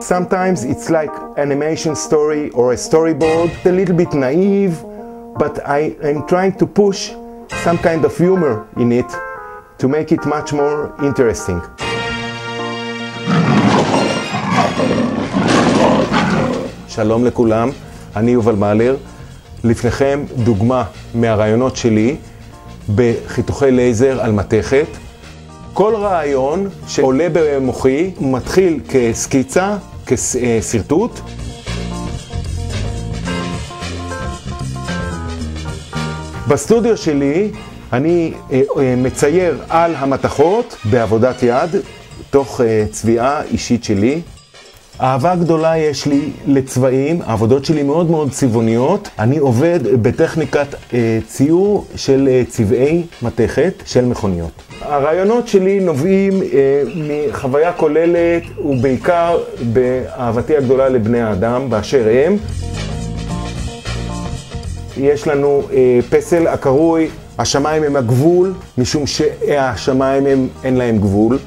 Sometimes it's like animation story or a storyboard, a little bit naive, but I am trying to push some kind of humor in it to make it much more interesting. שלום לכולם, אני יובל מאלר. לפניכם דוגמה מהרעיונות שלי בחיתוכי לייזר על מתכת. כל רעיון שעולה במוחי מתחיל כסקיצה, כסרטוט. בסטודיו שלי אני מצייר על המתכות בעבודת יד, תוך צביעה אישית שלי. אהבה גדולה יש לי לצבעים, העבודות שלי מאוד מאוד צבעוניות. אני עובד בטכניקת ציור של צבעי מתכת של מכוניות. הרעיונות שלי נובעים מחוויה כוללת ובעיקר באהבתי הגדולה לבני האדם באשר הם. יש לנו פסל הקרוי השמיים הם הגבול, משום שהשמיים אין להם גבול.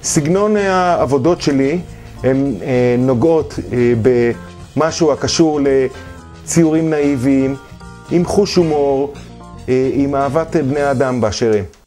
סגנון העבודות שלי הן נוגעות במשהו הקשור לציורים נאיביים, עם חוש הומור, עם אהבת בני האדם באשר הם.